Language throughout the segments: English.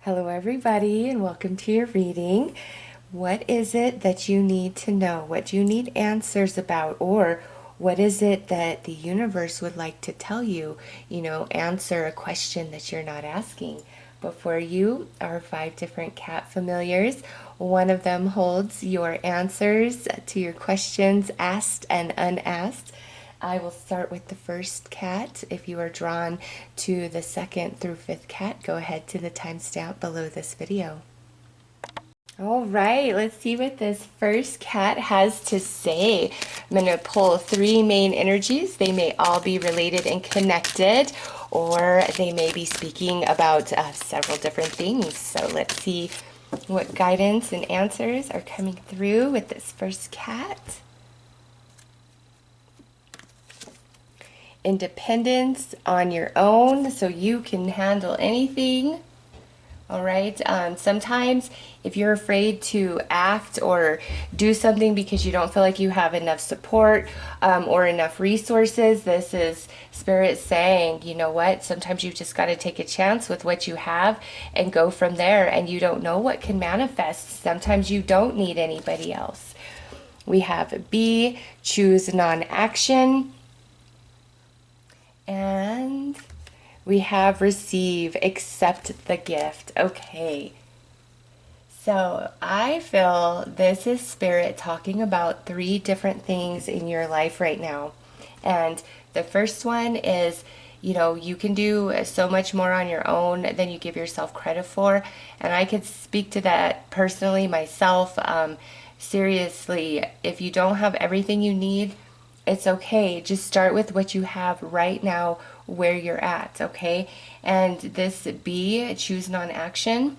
Hello, everybody, and welcome to your reading. What is it that you need to know? What do you need answers about? Or what is it that the universe would like to tell you? Answer a question that you're not asking. Before you are 5 different cat familiars. One of them holds your answers to your questions, asked and unasked. I will start with the first cat. If you are drawn to the second through fifth cat, go ahead to the timestamp below this video. All right, let's see what this first cat has to say. I'm going to pull 3 main energies. They may all be related and connected, or they may be speaking about several different things. So let's see what guidance and answers are coming through with this first cat. Independence on your own, so you can handle anything. All right. Sometimes if you're afraid to act or do something because you don't feel like you have enough support or enough resources, this is Spirit saying, you know what, sometimes you've just got to take a chance with what you have and go from there. And you don't know what can manifest. Sometimes you don't need anybody else. We have B, choose non-action. And we have receive, accept the gift. Okay. So I feel this is Spirit talking about 3 different things in your life right now. And the first one is, you can do so much more on your own than you give yourself credit for. And I could speak to that personally myself. Seriously, if you don't have everything you need, it's okay. Just start with what you have right now where you're at, okay? And this B, choose non-action,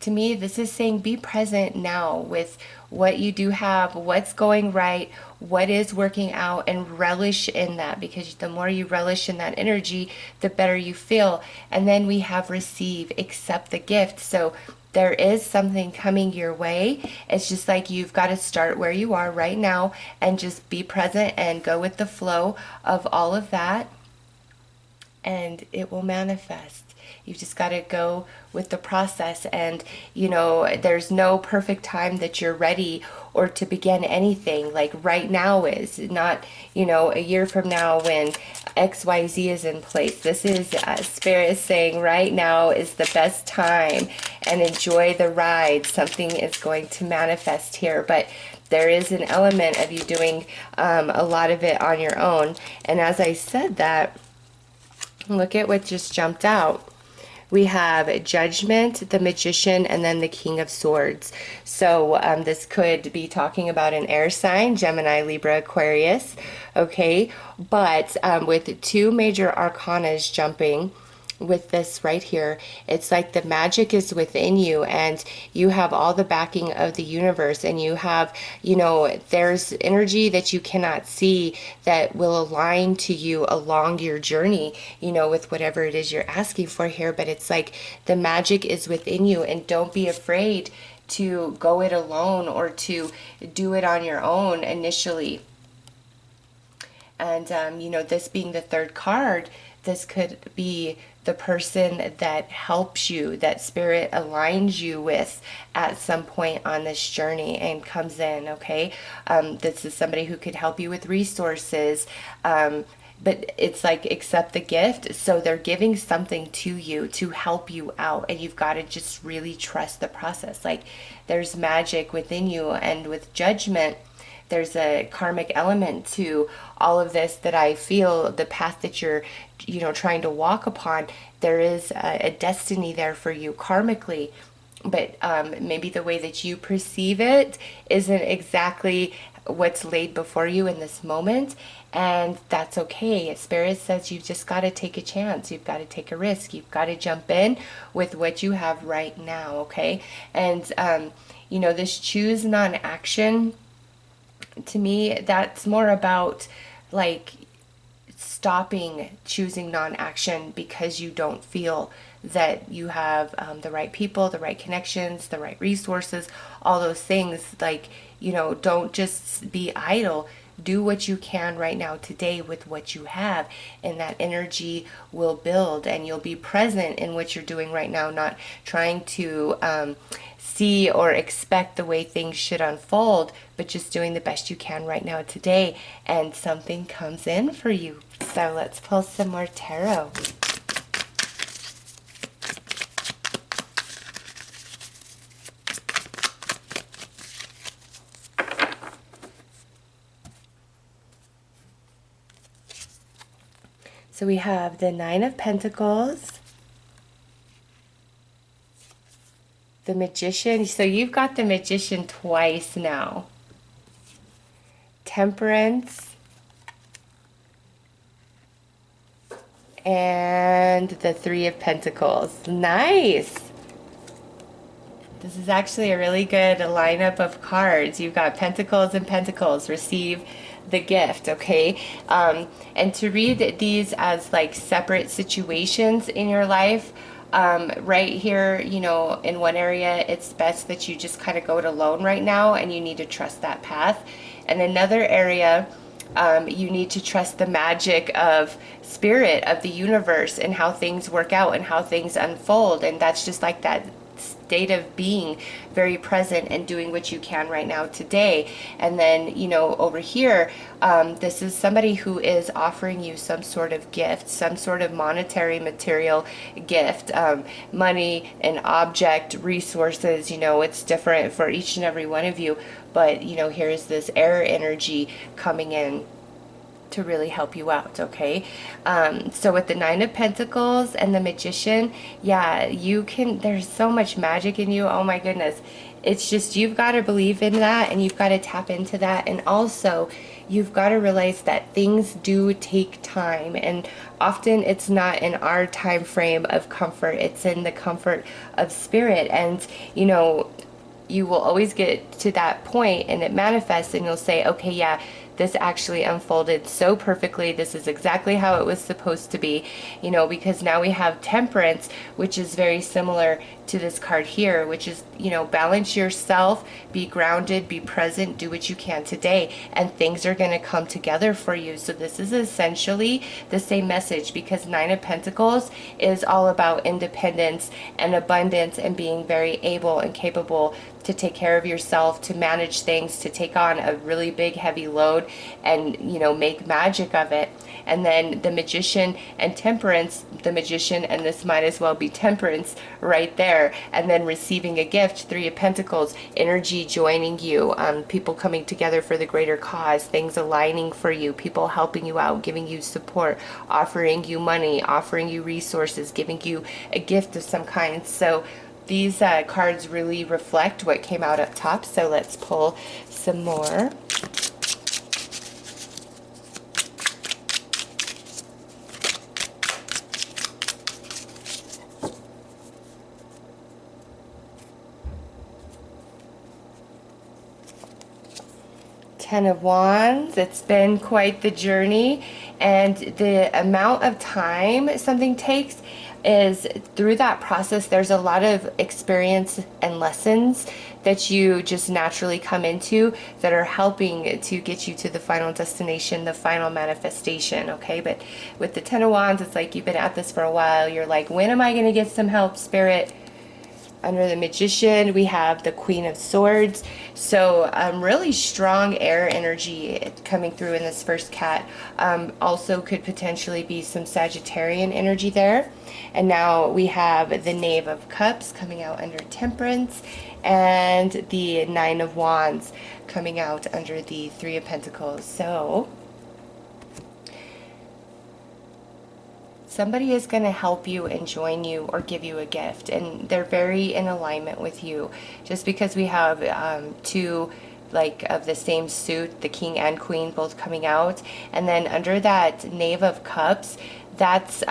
to me, this is saying be present now with what you do have, what's going right, what is working out, and relish in that, because the more you relish in that energy, the better you feel. And then we have receive, accept the gift. So there is something coming your way. It's just like you've got to start where you are right now and just be present and go with the flow of all of that, and it will manifest. You've just got to go with the process. And, there's no perfect time that you're ready or to begin anything. Like right now is not, a year from now when XYZ is in place. This is Spirit saying right now is the best time, and enjoy the ride. Something is going to manifest here. But there is an element of you doing a lot of it on your own. And as I said that, look at what just jumped out. We have Judgment, the Magician, and then the King of Swords. So this could be talking about an air sign, Gemini, Libra, Aquarius, okay? But with 2 major arcanas jumping with this right here, it's like the magic is within you, and you have all the backing of the universe, and you have, there's energy that you cannot see that will align to you along your journey, with whatever it is you're asking for here. But it's like the magic is within you, and don't be afraid to go it alone or to do it on your own initially. And, this being the 3rd card, this could be the person that helps you, that Spirit aligns you with at some point on this journey and comes in, okay? This is somebody who could help you with resources, but it's like accept the gift. So they're giving something to you to help you out, and you've got to just really trust the process. Like there's magic within you, and with Judgment, there's a karmic element to all of this that I feel the path that you're, trying to walk upon. There is a destiny there for you karmically, but maybe the way that you perceive it isn't exactly what's laid before you in this moment, and that's okay. Spirit says you've just got to take a chance. You've got to take a risk. You've got to jump in with what you have right now, okay? And, this choose non-action, to me, that's more about like stopping choosing non-action because you don't feel that you have the right people, the right connections, the right resources, all those things. Like, don't just be idle. do what you can right now today with what you have, and that energy will build, and you'll be present in what you're doing right now, not trying to see or expect the way things should unfold, but just doing the best you can right now today, and something comes in for you. So let's pull some more tarot. So we have the Nine of Pentacles, the Magician. So you've got the Magician twice now. Temperance. And the Three of Pentacles. Nice. This is actually a really good lineup of cards. You've got Pentacles and Pentacles. Receive the gift, okay? And to read these as like separate situations in your life, right here, you know, in one area, it's best that you just kind of go it alone right now, and you need to trust that path. And another area, you need to trust the magic of spirit, of the universe, and how things work out and how things unfold. And that's just like that state of being very present and doing what you can right now today. And then, you know, over here, this is somebody who is offering you some sort of gift, some sort of monetary material gift, money, an object, resources. You know, it's different for each and every one of you, but you know, here's this air energy coming in to really help you out, okay? So with the Nine of Pentacles and the Magician, yeah, you can, there's so much magic in you, oh my goodness. It's just, you've got to believe in that, and you've got to tap into that, and also you've got to realize that things do take time, and often it's not in our time frame of comfort, it's in the comfort of spirit. And you know, you will always get to that point and it manifests, and you'll say, okay, yeah, this actually unfolded so perfectly. This is exactly how it was supposed to be, you know, because now we have Temperance, which is very similar to this card here, which is, you know, balance yourself, be grounded, be present, do what you can today, and things are going to come together for you. So this is essentially the same message, because Nine of Pentacles is all about independence and abundance and being very able and capable to take care of yourself, to manage things, to take on a really big heavy load and, you know, make magic of it. And then the Magician and Temperance, the Magician, and this might as well be Temperance right there. And then receiving a gift, Three of Pentacles, energy joining you, people coming together for the greater cause, things aligning for you, people helping you out, giving you support, offering you money, offering you resources, giving you a gift of some kind. So these cards really reflect what came out up top. So let's pull some more. Ten of Wands. It's been quite the journey, and the amount of time something takes is, through that process, there's a lot of experience and lessons that you just naturally come into that are helping to get you to the final destination, the final manifestation, okay? But with the Ten of Wands, it's like you've been at this for a while. You're like, when am I going to get some help, Spirit? Under the Magician, we have the Queen of Swords. So really strong air energy coming through in this first cat. Also could potentially be some Sagittarian energy there. And now we have the Knave of Cups coming out under Temperance, and the Nine of Wands coming out under the Three of Pentacles. So somebody is going to help you and join you or give you a gift, and they're very in alignment with you. Just because we have two like of the same suit, the King and Queen both coming out, and then under that Knave of Cups, that's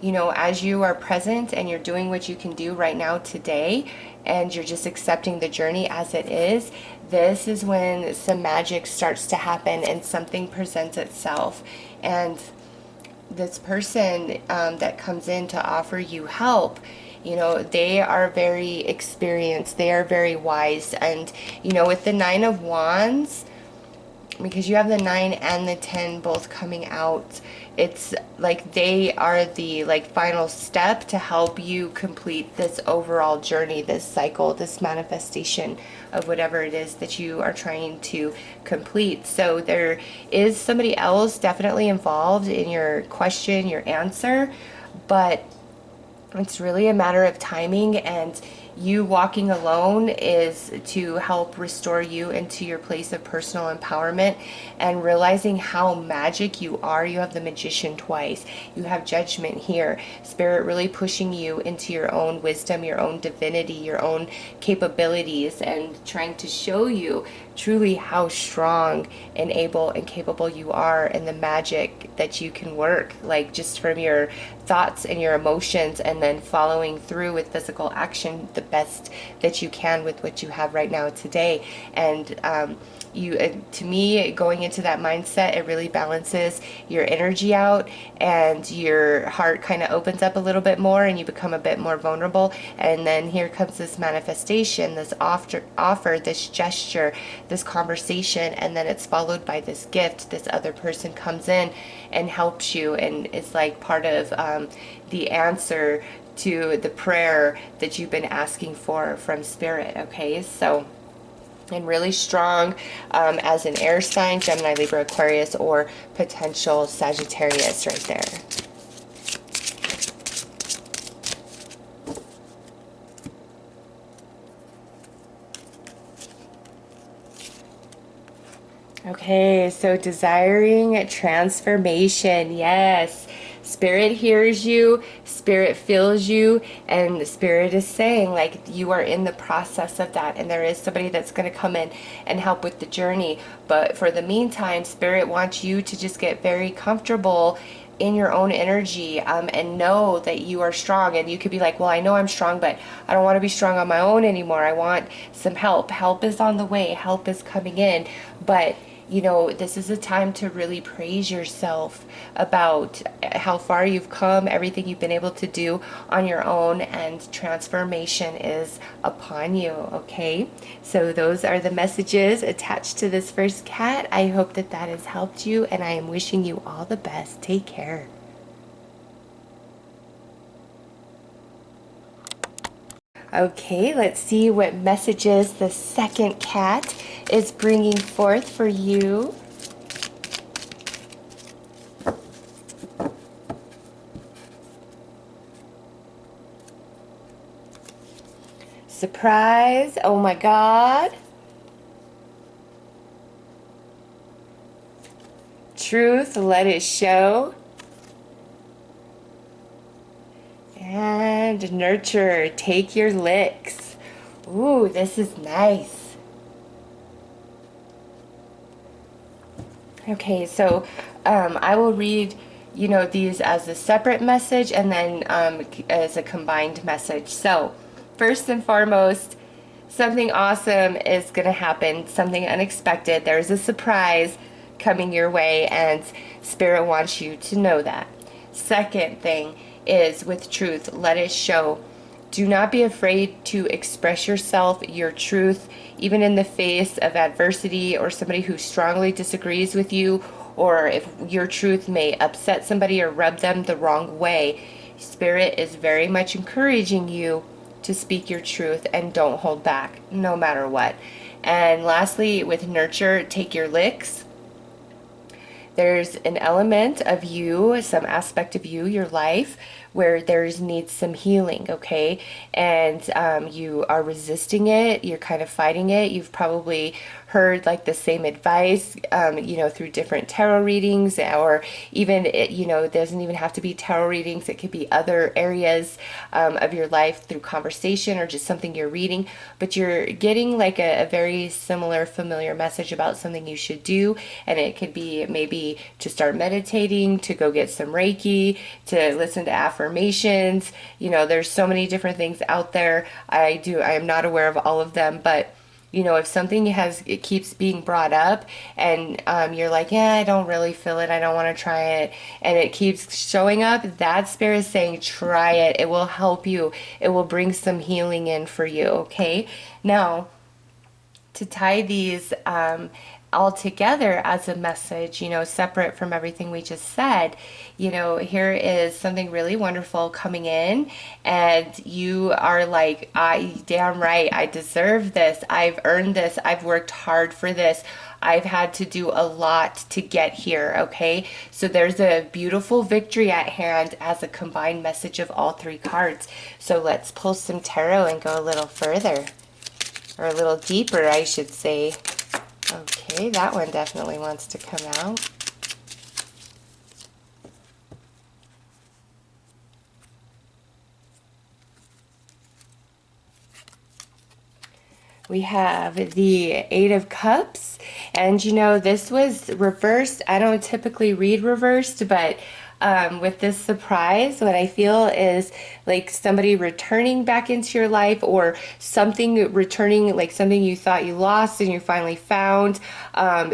you know, as you are present and you're doing what you can do right now today, and you're just accepting the journey as it is, this is when some magic starts to happen and something presents itself. And this person that comes in to offer you help, you know, they are very experienced, they are very wise. And you know, with the Nine of Wands, because you have the 9 and the 10 both coming out. It's like they are the like final step to help you complete this overall journey, this cycle, this manifestation of whatever it is that you are trying to complete. So there is somebody else definitely involved in your question, your answer, but it's really a matter of timing, and you walking alone is to help restore you into your place of personal empowerment and realizing how magic you are. You have the magician twice. You have judgment here. Spirit really pushing you into your own wisdom, your own divinity, your own capabilities, and trying to show you truly how strong and able and capable you are, and the magic that you can work, like just from your thoughts and your emotions, and then following through with physical action the best that you can with what you have right now today. And to me, going into that mindset, it really balances your energy out, and your heart kind of opens up a little bit more, and you become a bit more vulnerable. And then here comes this manifestation, this offer, this gesture, this conversation, and then it's followed by this gift. This other person comes in and helps you, and it's like part of the answer to the prayer that you've been asking for from Spirit. Okay, so, and really strong as an air sign, Gemini, Libra, Aquarius, or potential Sagittarius right there. Okay, so desiring transformation. Yes. Spirit hears you, Spirit feels you, and the Spirit is saying, like, you are in the process of that, and there is somebody that's going to come in and help with the journey. But for the meantime, Spirit wants you to just get very comfortable in your own energy, and know that you are strong. And you could be like, well, I know I'm strong, but I don't want to be strong on my own anymore. I want some help. Help is on the way. Help is coming in. But you know, this is a time to really praise yourself about how far you've come, everything you've been able to do on your own, and transformation is upon you. Okay, so those are the messages attached to this first cat. I hope that that has helped you, and I am wishing you all the best. Take care. Okay, let's see what messages the second cat is bringing forth for you. Surprise. Oh my God. Truth, let it show. And nurture, take your licks. Ooh, this is nice. Okay, so I will read, you know, these as a separate message, and then as a combined message. So, first and foremost, something awesome is going to happen, something unexpected. There's a surprise coming your way, and Spirit wants you to know that. Second thing is with truth, let it show. Do not be afraid to express yourself, your truth, even in the face of adversity or somebody who strongly disagrees with you, or if your truth may upset somebody or rub them the wrong way. Spirit is very much encouraging you to speak your truth and don't hold back, no matter what. And lastly, with nurture, take your licks. There's an element of you, some aspect of you, your life, where there's needs some healing, okay? And you are resisting it, you're kind of fighting it. You've probably heard like the same advice, you know, through different tarot readings, or even, you know, it doesn't even have to be tarot readings. It could be other areas of your life through conversation or just something you're reading, but you're getting like a very similar, familiar message about something you should do. And it could be maybe to start meditating, to go get some Reiki, to listen to affirmations. You know, there's so many different things out there. I am not aware of all of them, but you know, if something it keeps being brought up, and you're like, yeah, I don't really feel it, I don't want to try it, and it keeps showing up, that Spirit is saying, try it. It will help you. It will bring some healing in for you, okay? Now, to tie these all together as a message, separate from everything we just said. Here is something really wonderful coming in, and you are like, damn right, I deserve this. I've earned this. I've worked hard for this. I've had to do a lot to get here, okay? So there's a beautiful victory at hand as a combined message of all three cards. So let's pull some tarot and go a little further, or a little deeper, I should say. Okay, that one definitely wants to come out. We have the Eight of Cups, and this was reversed. I don't typically read reversed, but with this surprise, what I feel is like somebody returning back into your life, or something returning, like something you thought you lost and you finally found,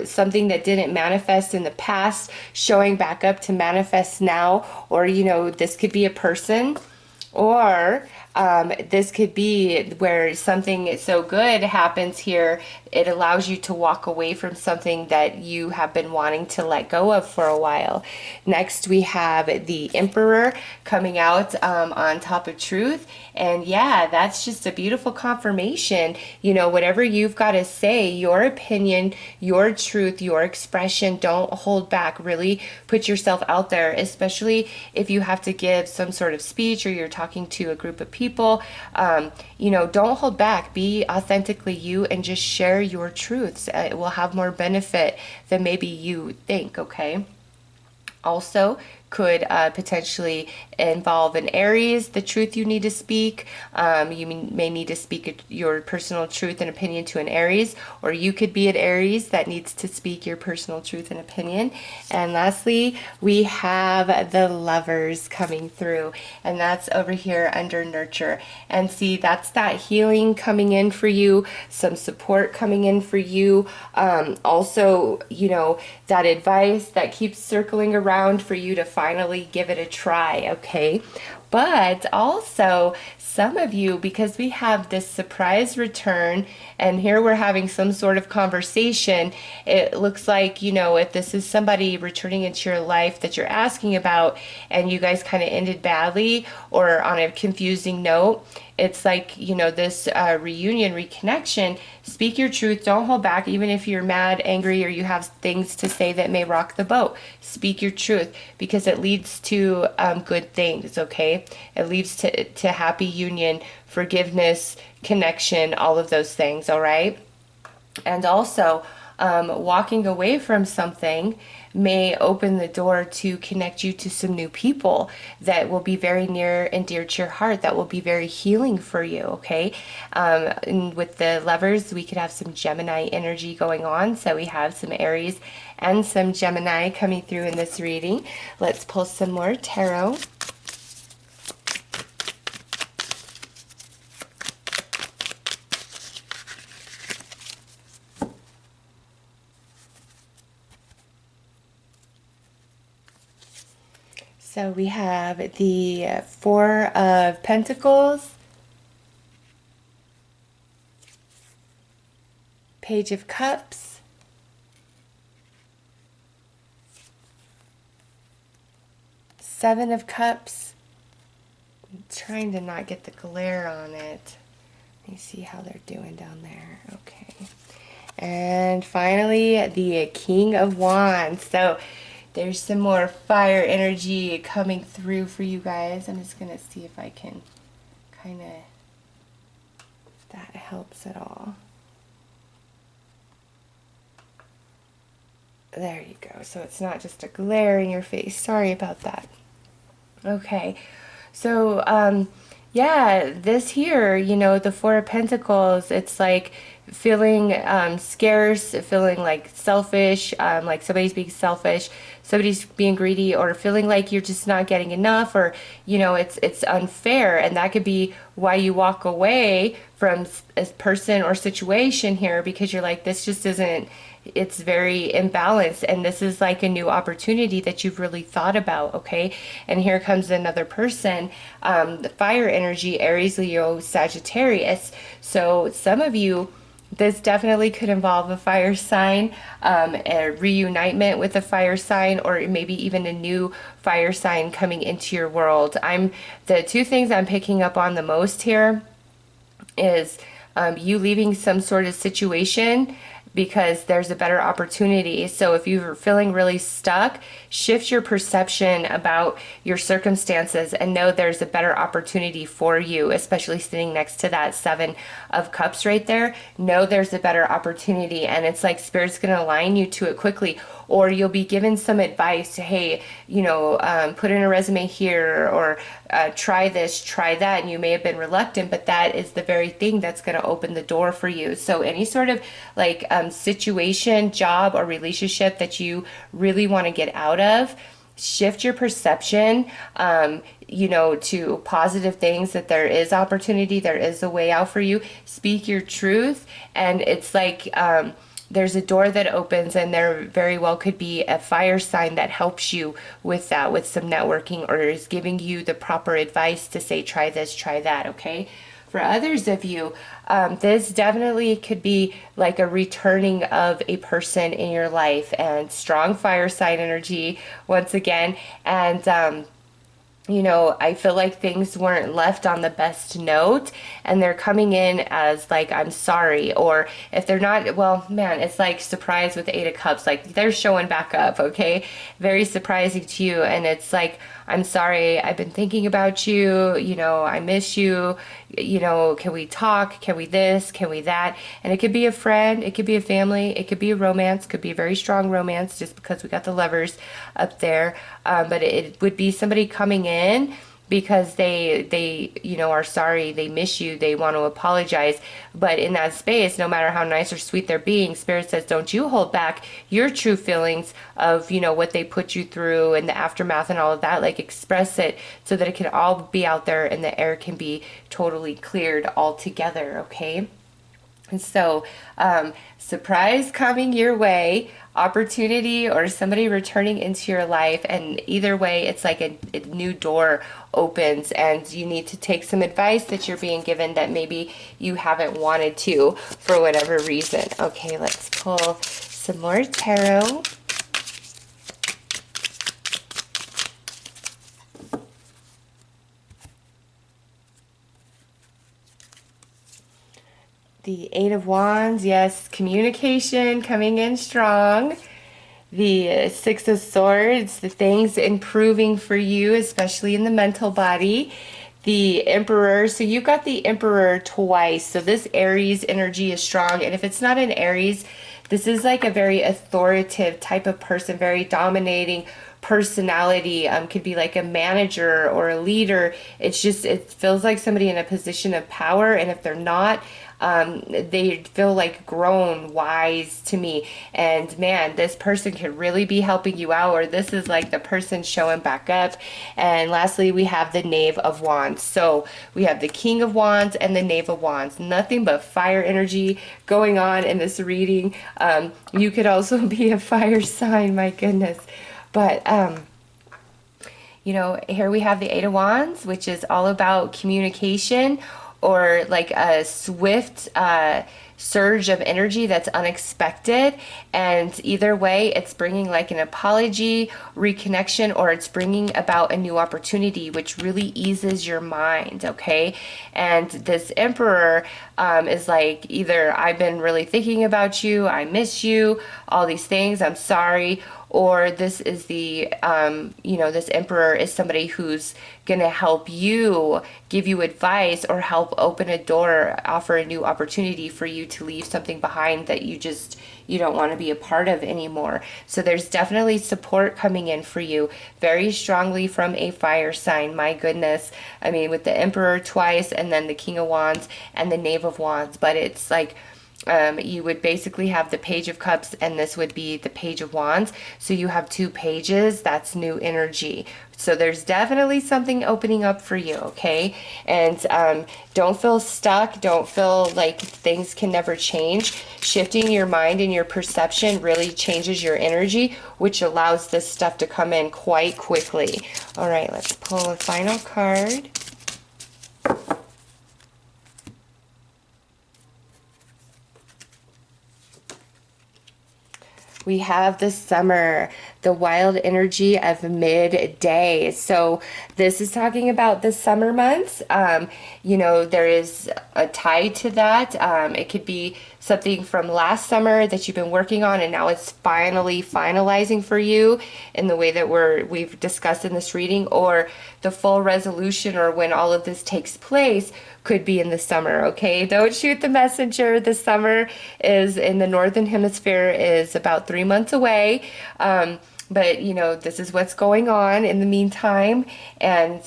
something that didn't manifest in the past, showing back up to manifest now. Or, this could be a person, or this could be where something so good happens here, it allows you to walk away from something that you have been wanting to let go of for a while. Next, we have the Emperor coming out on top of Truth. And yeah, that's just a beautiful confirmation. Whatever you've got to say, your opinion, your truth, your expression, don't hold back. Really put yourself out there, especially if you have to give some sort of speech or you're talking to a group of people. Don't hold back. Be authentically you and just share your truths. It will have more benefit than maybe you think, okay? Also, could potentially involve an Aries, the truth you need to speak. You may need to speak your personal truth and opinion to an Aries, or you could be an Aries that needs to speak your personal truth and opinion. And lastly, we have the Lovers coming through, and that's over here under Nurture. And see, that's that healing coming in for you, some support coming in for you. Also, that advice that keeps circling around for you to finally give it a try, okay? But also, some of you, because we have this surprise return, and here we're having some sort of conversation, it looks like, if this is somebody returning into your life that you're asking about, and you guys kind of ended badly or on a confusing note, it's like, this reunion, reconnection. Speak your truth. Don't hold back, even if you're mad, angry, or you have things to say that may rock the boat. Speak your truth, because it leads to good things, okay? It leads to happy union, forgiveness, connection, all of those things, all right? And also, walking away from something may open the door to connect you to some new people that will be very near and dear to your heart, that will be very healing for you, okay? And with the Lovers, we could have some Gemini energy going on, so we have some Aries and some Gemini coming through in this reading. Let's pull some more tarot. So we have the Four of Pentacles, Page of Cups, Seven of Cups. I'm trying to not get the glare on it. Let me see how they're doing down there. Okay. And finally, the King of Wands. So there's some more fire energy coming through for you guys. I'm just going to see if I can kind of, if that helps at all. There you go. So it's not just a glare in your face. Sorry about that. Okay. So, yeah, this here, the Four of Pentacles, it's like feeling scarce, feeling like selfish, like somebody's being selfish, somebody's being greedy, or feeling like you're just not getting enough, or it's unfair. And that could be why you walk away from a person or situation here, because you're like, this just isn't, it's very imbalanced, and this is like a new opportunity that you've really thought about, okay? And here comes another person, the fire energy, Aries, Leo, Sagittarius. So some of you This definitely could involve a fire sign, a reunitement with a fire sign, or maybe even a new fire sign coming into your world. The two things I'm picking up on the most here is you leaving some sort of situation because there's a better opportunity. So if you're feeling really stuck, shift your perception about your circumstances and know there's a better opportunity for you, especially sitting next to that Seven of Cups right there. Know there's a better opportunity, and it's like Spirit's going to align you to it quickly. Or you'll be given some advice, hey, put in a resume here, or try this, try that, and you may have been reluctant, but that is the very thing that's going to open the door for you. So any sort of like situation, job, or relationship that you really want to get out of, shift your perception, to positive things, that there is opportunity, there is a way out for you. Speak your truth, and it's like, there's a door that opens, and there very well could be a fire sign that helps you with that, with some networking, or is giving you the proper advice to say, try this, try that, okay? For others of you, this definitely could be like a returning of a person in your life, and strong fire sign energy once again. And I feel like things weren't left on the best note, and they're coming in as like, I'm sorry. Or if they're not, well, man, it's like surprise with the Eight of Cups. Like, they're showing back up, okay? Very surprising to you. And it's like, I'm sorry, I've been thinking about you, I miss you, can we talk? Can we this? Can we that? And it could be a friend, it could be a family, it could be a romance, could be a very strong romance, just because we got the Lovers up there. But it would be somebody coming in because they are sorry, they miss you, they want to apologize. But in that space, no matter how nice or sweet they're being, Spirit says, don't you hold back your true feelings of what they put you through and the aftermath and all of that. Like, express it so that it can all be out there and the air can be totally cleared all together, okay? And so, surprise coming your way, opportunity, or somebody returning into your life. And either way, it's like a new door opens, and you need to take some advice that you're being given that maybe you haven't wanted to for whatever reason. Okay, let's pull some more tarot. The Eight of Wands, yes, communication coming in strong. The Six of Swords, the things improving for you, especially in the mental body. The Emperor, so you got the Emperor twice. So this Aries energy is strong. And if it's not an Aries, this is like a very authoritative type of person, very dominating personality. Could be like a manager or a leader. It's just, it feels like somebody in a position of power. And if they're not, they feel like grown, wise to me. And man, this person could really be helping you out, or this is like the person showing back up. And lastly, we have the Knave of Wands. So we have the King of Wands and the Knave of Wands. Nothing but fire energy going on in this reading. You could also be a fire sign, my goodness. But here we have the Eight of Wands, which is all about communication, or like a swift surge of energy that's unexpected. And either way, it's bringing like an apology, reconnection, or it's bringing about a new opportunity, which really eases your mind, okay? And this Emperor is like, either I've been really thinking about you, I miss you, all these things, I'm sorry. Or this is the, this Emperor is somebody who's going to help you, give you advice, or help open a door, offer a new opportunity for you to leave something behind that you don't want to be a part of anymore. So there's definitely support coming in for you very strongly from a fire sign. My goodness. I mean, with the Emperor twice, and then the King of Wands and the Knave of Wands. But it's like, you would basically have the Page of Cups, and this would be the Page of Wands. So you have two pages. That's new energy. So there's definitely something opening up for you, okay? And don't feel stuck. Don't feel like things can never change. Shifting your mind and your perception really changes your energy, which allows this stuff to come in quite quickly. All right, let's pull a final card. We have the summer, the wild energy of midday. So this is talking about the summer months. There is a tie to that. It could be something from last summer that you've been working on and now it's finally finalizing for you in the way that we've discussed in this reading, or the full resolution or when all of this takes place could be in the summer. Okay, don't shoot the messenger. The summer is in the northern hemisphere is about 3 months away. But this is what's going on in the meantime, and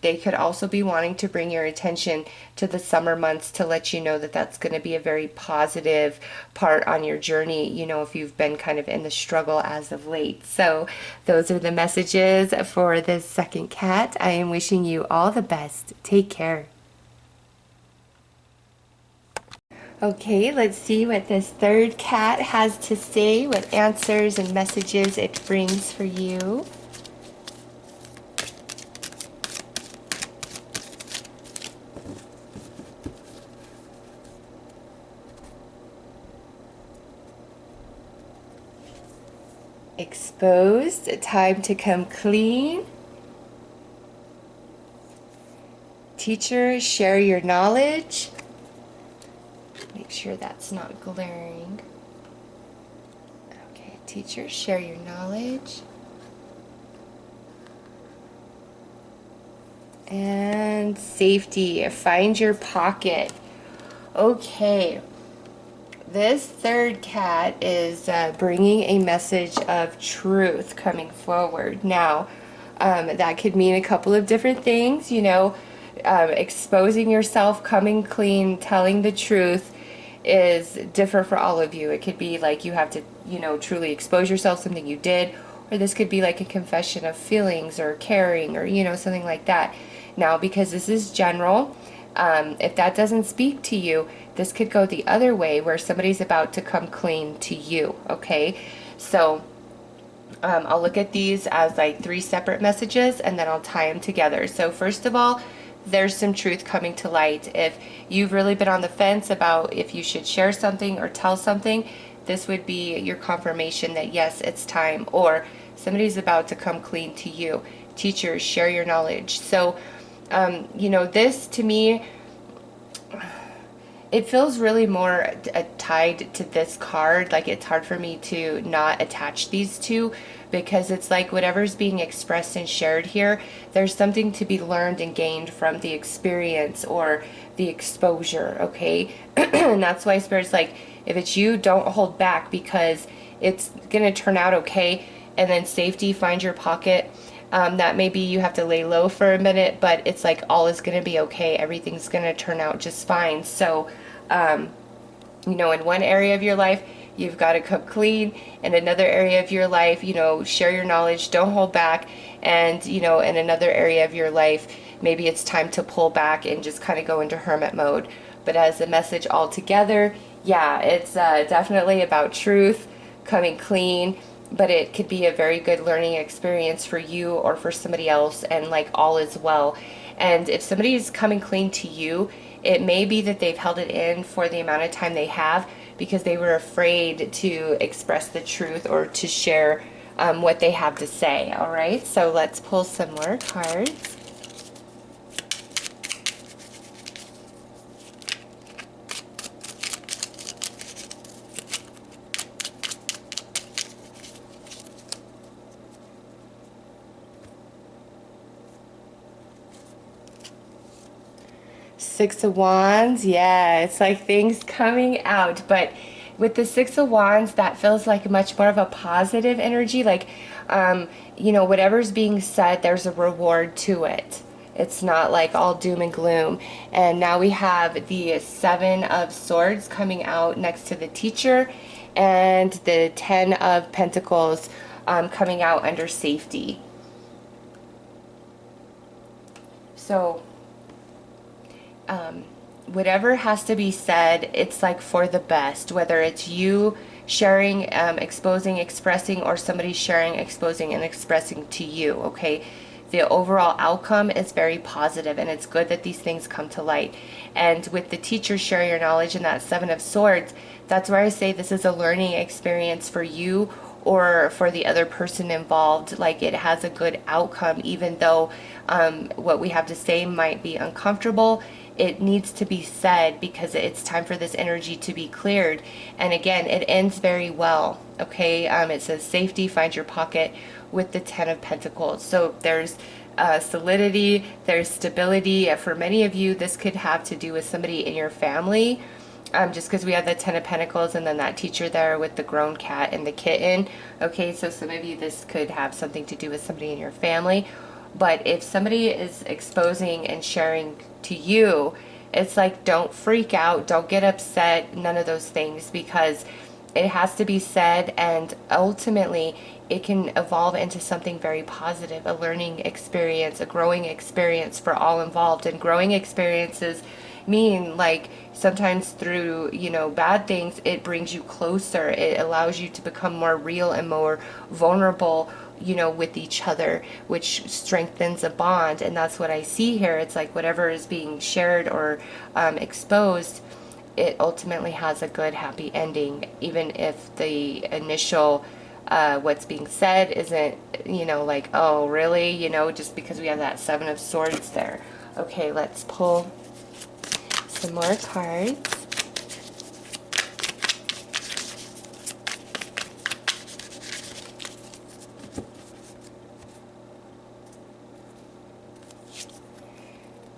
they could also be wanting to bring your attention to the summer months to let you know that that's going to be a very positive part on your journey, if you've been kind of in the struggle as of late. So those are the messages for this second cat. I am wishing you all the best. Take care. Okay, let's see what this third cat has to say, what answers and messages it brings for you. Exposed, time to come clean. Teacher, share your knowledge. Make sure that's not glaring. Okay, teacher, share your knowledge. And safety, find your pocket. Okay. This third cat is bringing a message of truth coming forward. Now, that could mean a couple of different things, exposing yourself, coming clean, telling the truth is different for all of you. It could be like you have to, truly expose yourself, something you did, or this could be like a confession of feelings or caring or, something like that. Now, because this is general, if that doesn't speak to you, this could go the other way where somebody's about to come clean to you, okay? So I'll look at these as like 3 separate messages and then I'll tie them together. So first of all, there's some truth coming to light. If you've really been on the fence about if you should share something or tell something, this would be your confirmation that yes, it's time, or somebody's about to come clean to you. Teachers, share your knowledge. So, this to me, it feels really more tied to this card. Like it's hard for me to not attach these two because it's like whatever's being expressed and shared here, there's something to be learned and gained from the experience or the exposure, okay? And that's why Spirit's like, if it's you, don't hold back because it's going to turn out okay. And then safety, find your pocket. That maybe you have to lay low for a minute, but it's like all is going to be okay. Everything's going to turn out just fine. So, in one area of your life, you've got to cook clean. In another area of your life, share your knowledge, don't hold back. And, in another area of your life, maybe it's time to pull back and just kind of go into hermit mode. But as a message altogether, yeah, it's definitely about truth, coming clean. But it could be a very good learning experience for you or for somebody else, and like all is well. And if somebody is coming clean to you, it may be that they've held it in for the amount of time they have because they were afraid to express the truth or to share what they have to say. All right, so let's pull some more cards. Six of Wands, yeah, it's like things coming out, but with the Six of Wands, that feels like much more of a positive energy, like, whatever's being said, there's a reward to it. It's not like all doom and gloom. And now we have the Seven of Swords coming out next to the Teacher, and the Ten of Pentacles coming out under safety. So, whatever has to be said, it's like for the best, whether it's you sharing, exposing, expressing, or somebody sharing, exposing, and expressing to you, okay? the overall outcome is very positive, and it's good that these things come to light. And with the teacher share your knowledge and that Seven of Swords, that's where I say this is a learning experience for you or for the other person involved. Like, it has a good outcome, even though what we have to say might be uncomfortable. It needs to be said because it's time for this energy to be cleared. And again, it ends very well. Okay, it says safety, find your pocket with the Ten of Pentacles. So there's solidity, there's stability. For many of you, this could have to do with somebody in your family. Just because we have the Ten of Pentacles and then that teacher there with the grown cat and the kitten. Okay, so some of you, this could have something to do with somebody in your family. But if somebody is exposing and sharing to you, it's like, don't freak out, don't get upset, none of those things, because it has to be said, and ultimately it can evolve into something very positive, a learning experience, a growing experience for all involved. And growing experiences mean, like, sometimes through, you know, bad things, it brings you closer. It allows you to become more real and more vulnerable, you know, with each other, which strengthens a bond. And that's what I see here. It's like whatever is being shared or exposed, it ultimately has a good, happy ending, even if the initial what's being said isn't, you know, like, oh, really? You know, just because we have that Seven of Swords there. Okay, let's pull some more cards.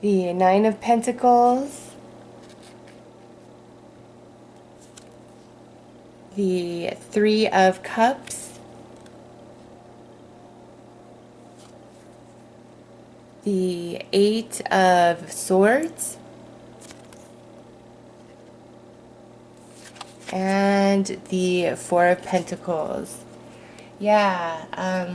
The Nine of Pentacles, the Three of Cups, the Eight of Swords, and the Four of Pentacles. Yeah,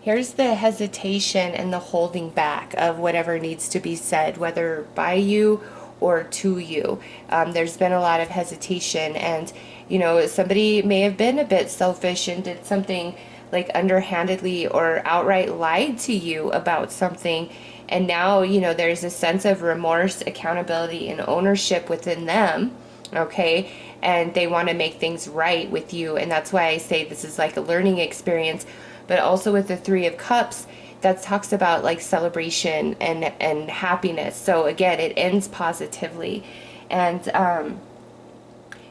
here's the hesitation and the holding back of whatever needs to be said, whether by you or to you. There's been a lot of hesitation, and, you know, somebody may have been a bit selfish and did something like underhandedly or outright lied to you about something. And now, you know, there's a sense of remorse, accountability, and ownership within them. Okay, and they want to make things right with you. And that's why I say this is like a learning experience. But also with the Three of Cups, that talks about like celebration and happiness. So again, it ends positively. And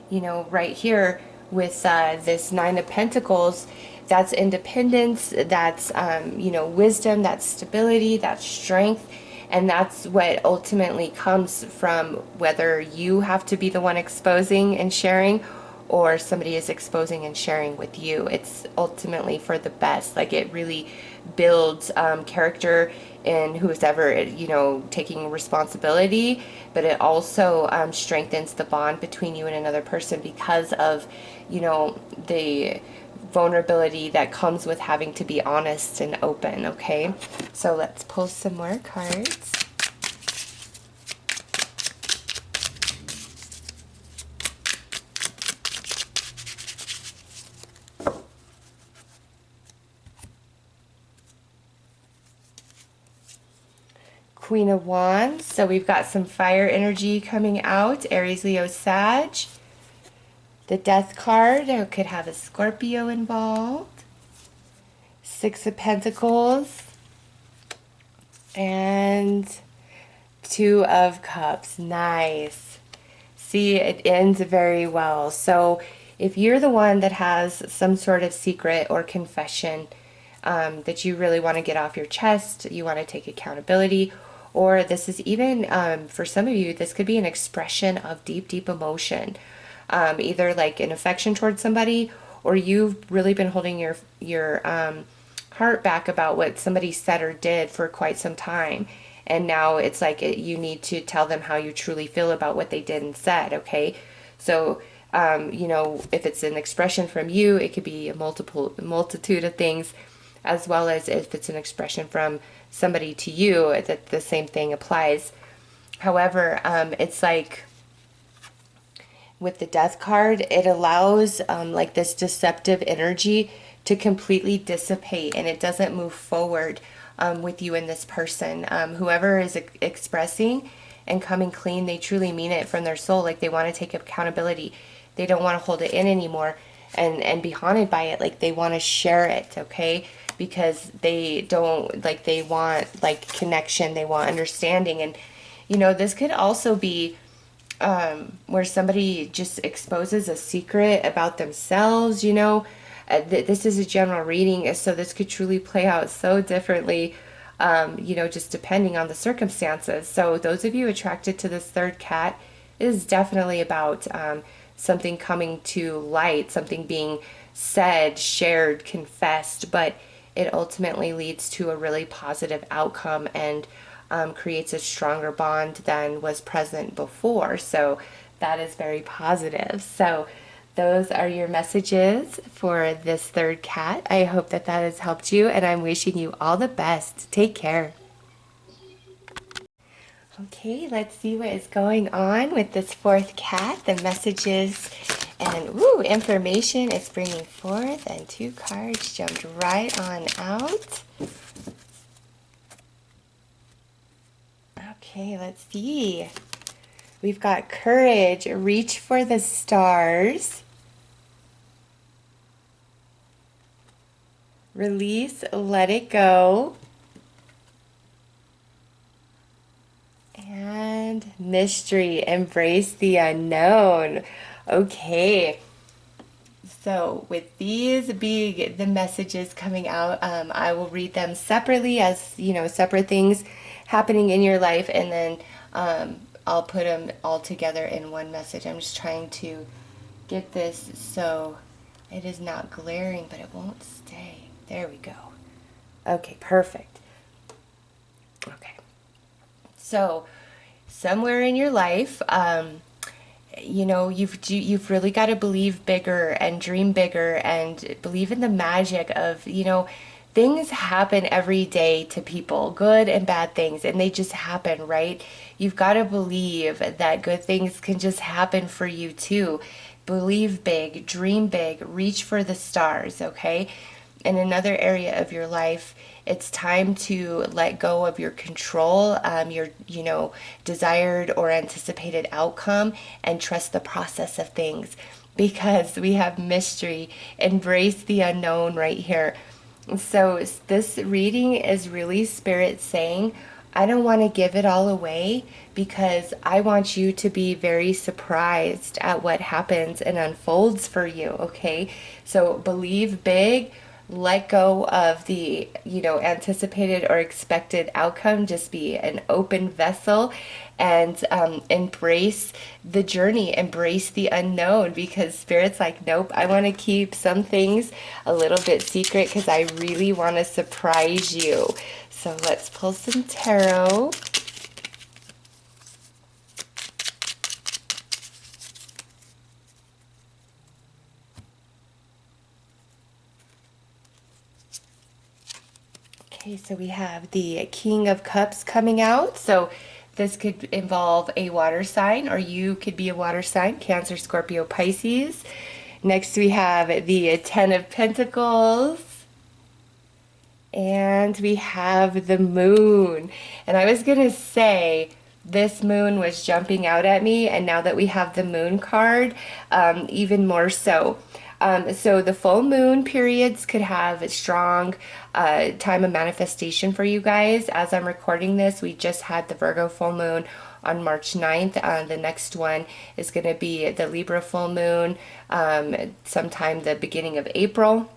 you know, right here with this Nine of Pentacles, that's independence, that's you know, wisdom, that's stability, that's strength. And that's what ultimately comes from whether you have to be the one exposing and sharing, or somebody is exposing and sharing with you. It's ultimately for the best. Like, it really builds character in who's ever, you know, taking responsibility, but it also strengthens the bond between you and another person because of, you know, the vulnerability that comes with having to be honest and open. Okay, so let's pull some more cards. Queen of Wands. So we've got some fire energy coming out. Aries, Leo, Sag. The Death card. It could have a Scorpio involved. Six of Pentacles. And Two of Cups. Nice. See, it ends very well. So if you're the one that has some sort of secret or confession that you really want to get off your chest, you want to take accountability, or this is even, for some of you, this could be an expression of deep, deep emotion. Either like an affection towards somebody, or you've really been holding your heart back about what somebody said or did for quite some time. And now it's like you need to tell them how you truly feel about what they did and said, okay? So, you know, if it's an expression from you, it could be a multitude of things, as well as if it's an expression from somebody to you, that the same thing applies. However, it's like with the Death card, it allows like this deceptive energy to completely dissipate, and it doesn't move forward. with you and this person. Whoever is expressing and coming clean, they truly mean it from their soul. Like they want to take accountability. They don't want to hold it in anymore and be haunted by it. Like they want to share it, okay? Because they don't, like, they want like connection, they want understanding. And you know, this could also be where somebody just exposes a secret about themselves, you know. This is a general reading, so this could truly play out so differently, you know, just depending on the circumstances. So those of you attracted to this third cat, is definitely about something coming to light, something being said, shared, confessed, but it ultimately leads to a really positive outcome and creates a stronger bond than was present before. So that is very positive. So those are your messages for this third cat. I hope that that has helped you, and I'm wishing you all the best. Take care. Okay, let's see what is going on with this fourth cat, the messages and information it's bringing forth, and 2 cards jumped right on out. Okay, let's see. We've got courage, reach for the stars. Release, let it go. And mystery, embrace the unknown. Okay. So with these being the messages coming out, I will read them separately as, you know, separate things happening in your life, and then I'll put them all together in one message. I'm just trying to get this so it is not glaring, but it won't stay. There we go. Okay, perfect. Okay. So somewhere in your life, you know, you've really got to believe bigger and dream bigger and believe in the magic of, you know, things happen every day to people, good and bad things, and they just happen, right? You've got to believe that good things can just happen for you too. Believe big, dream big, reach for the stars, okay? In another area of your life, it's time to let go of your control, your, you know, desired or anticipated outcome, and trust the process of things, because we have mystery. Embrace the unknown right here. So this reading is really Spirit saying, I don't want to give it all away, because I want you to be very surprised at what happens and unfolds for you, okay? So believe big, let go of the, you know, anticipated or expected outcome. Just be an open vessel and embrace the journey, embrace the unknown, because Spirit's like, nope, I want to keep some things a little bit secret because I really want to surprise you. So let's pull some tarot. Okay, so we have the King of Cups coming out. So this could involve a water sign, or you could be a water sign, Cancer, Scorpio, Pisces. Next we have the Ten of Pentacles. And we have the Moon. And I was going to say, this moon was jumping out at me, and now that we have the Moon card, even more so. So the full moon periods could have a strong time of manifestation for you guys. As I'm recording this, we just had the Virgo full moon on March 9th. The next one is going to be the Libra full moon sometime the beginning of April.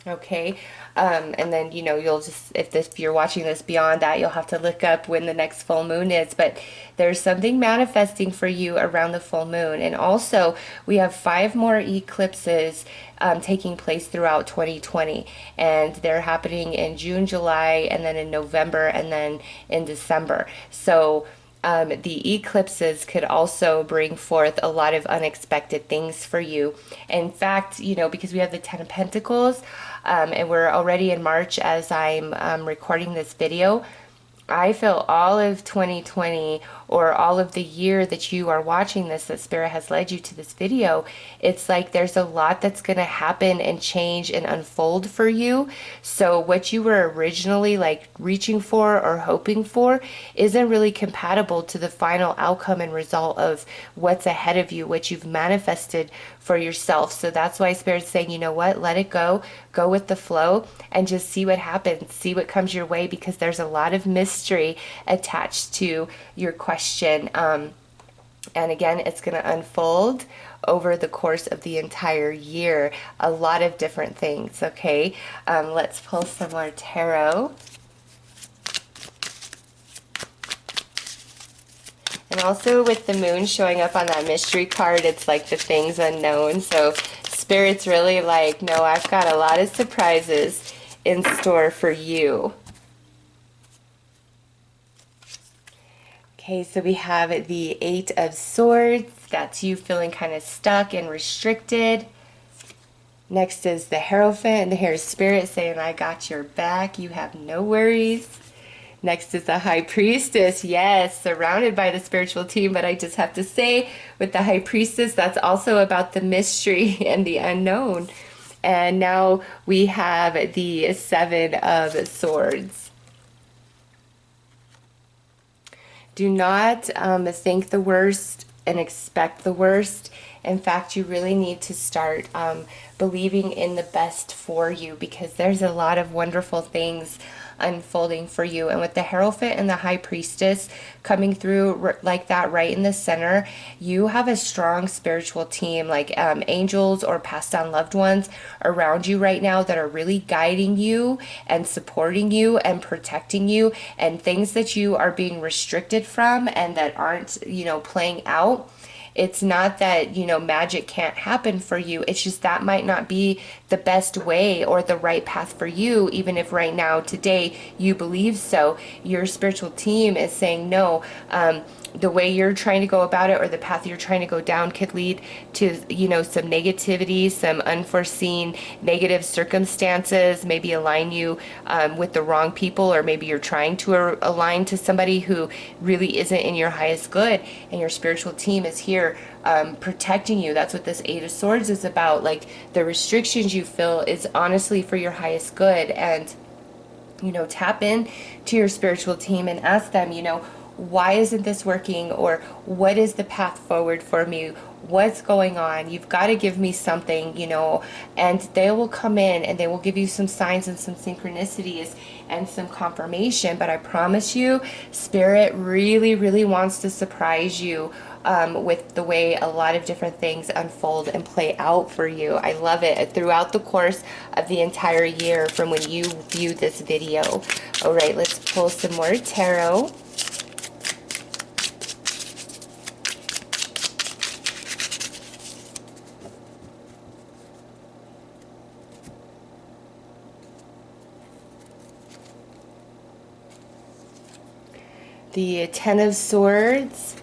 Okay, and then, you know, you'll just, if you're watching this beyond that, you'll have to look up when the next full moon is, but there's something manifesting for you around the full moon. And also we have 5 more eclipses taking place throughout 2020, and they're happening in June, July, and then in November, and then in December. So the eclipses could also bring forth a lot of unexpected things for you. In fact, you know, because we have the Ten of Pentacles, and we're already in March as I'm recording this video, I feel all of 2020 or all of the year that you are watching this, that Spirit has led you to this video, it's like there's a lot that's going to happen and change and unfold for you. So what you were originally like reaching for or hoping for isn't really compatible to the final outcome and result of what's ahead of you, what you've manifested for yourself. So that's why Spirit's saying, you know what, let it go with the flow, and just see what happens, see what comes your way, because there's a lot of mystery attached to your question. And again, it's going to unfold over the course of the entire year. A lot of different things, okay? Let's pull some more tarot. And also with the moon showing up on that mystery card, it's like the things unknown. So Spirit's really like, no, I've got a lot of surprises in store for you. Okay, so we have the Eight of Swords. That's you feeling kind of stuck and restricted. Next is the Hierophant, and here's Spirit saying, I got your back. You have no worries. Next is the High Priestess. Yes, surrounded by the spiritual team, but I just have to say, with the High Priestess, that's also about the mystery and the unknown. And now we have the Seven of Swords. Do not think the worst and expect the worst. In fact, you really need to start believing in the best for you, because there's a lot of wonderful things unfolding for you. And with the Hierophant and the High Priestess coming through like that right in the center, you have a strong spiritual team, like angels or passed down loved ones around you right now that are really guiding you and supporting you and protecting you, and things that you are being restricted from and that aren't, you know, playing out. It's not that, you know, magic can't happen for you. It's just that might not be the best way or the right path for you, even if right now, today, you believe so. Your spiritual team is saying, no, the way you're trying to go about it or the path you're trying to go down could lead to, you know, some negativity, some unforeseen negative circumstances, maybe align you with the wrong people, or maybe you're trying to align to somebody who really isn't in your highest good, and your spiritual team is here protecting you. That's what this Eight of Swords is about. Like, the restrictions you feel is honestly for your highest good. And, you know, tap in to your spiritual team and ask them, you know, why isn't this working, or what is the path forward for me? What's going on? You've got to give me something, you know. And they will come in and they will give you some signs and some synchronicities and some confirmation. But I promise you, Spirit really, really wants to surprise you with the way a lot of different things unfold and play out for you. I love it throughout the course of the entire year from when you view this video. All right, let's pull some more tarot. The Ten of Swords,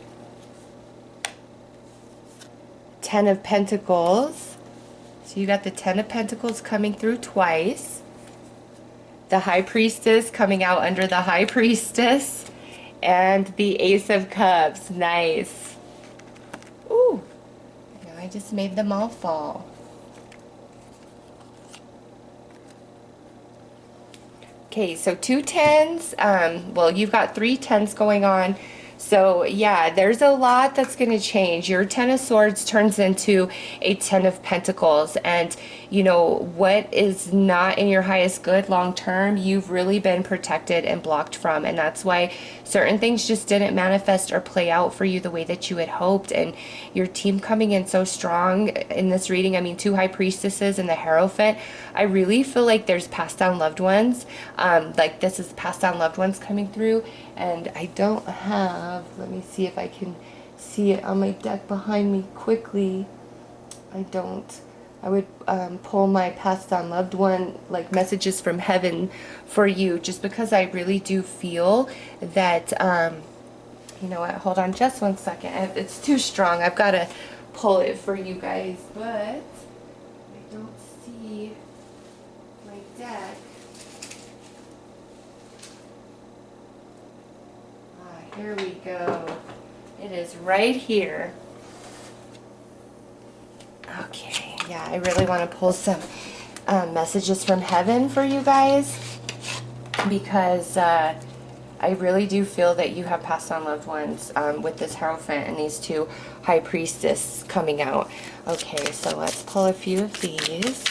Ten of Pentacles. So you got the Ten of Pentacles coming through twice. The High Priestess coming out under the High Priestess. And the Ace of Cups. Nice. Ooh. Now I just made them all fall. Okay, so two tens. Well, you've got three tens going on. So yeah, there's a lot that's going to change. Your Ten of Swords turns into a Ten of Pentacles. And, you know, what is not in your highest good long term, you've really been protected and blocked from. And that's why certain things just didn't manifest or play out for you the way that you had hoped. And your team coming in so strong in this reading, I mean, two High Priestesses and the Hierophant, I really feel like there's passed down loved ones. Like this is passed down loved ones coming through. And I don't have, let me see if I can see it on my deck behind me quickly. I don't. I would pull my passed on loved one, like messages from heaven for you, just because I really do feel that, you know what, hold on just one second. It's too strong. I've got to pull it for you guys, but I don't see my deck. Here we go. It is right here. Okay, yeah, I really want to pull some messages from heaven for you guys, because I really do feel that you have passed on loved ones with this Hierophant and these two High Priestess coming out. Okay, so let's pull a few of these.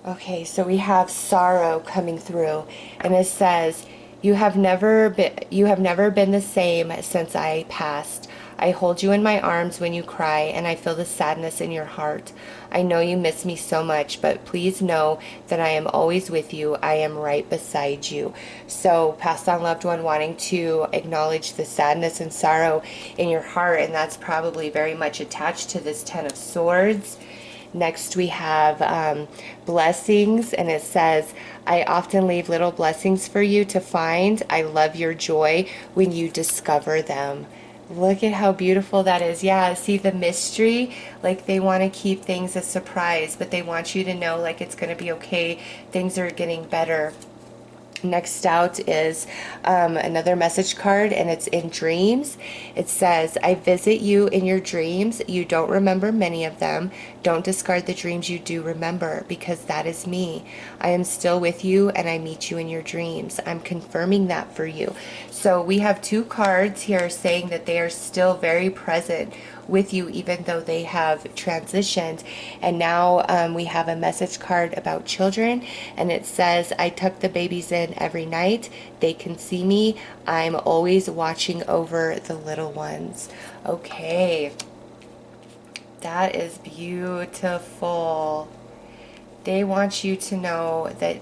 Okay, so we have sorrow coming through, and it says, you have never been the same since I passed. I hold you in my arms when you cry, and I feel the sadness in your heart. I know you miss me so much, but please know that I am always with you. I am right beside you. So, passed on loved one wanting to acknowledge the sadness and sorrow in your heart, and that's probably very much attached to this Ten of Swords. Next we have blessings, and it says, I often leave little blessings for you to find. I love your joy when you discover them. Look at how beautiful that is. Yeah, see the mystery? Like they want to keep things a surprise, but they want you to know like it's going to be okay. Things are getting better. Next out is another message card, and it's in dreams. It says, I visit you in your dreams. You don't remember many of them. Don't discard the dreams you do remember, because that is me. I am still with you, and I meet you in your dreams. I'm confirming that for you. So we have two cards here saying that they are still very present with you, even though they have transitioned. And now we have a message card about children, and it says, I tuck the babies in every night. They can see me. I'm always watching over the little ones. Okay, that is beautiful. They want you to know that,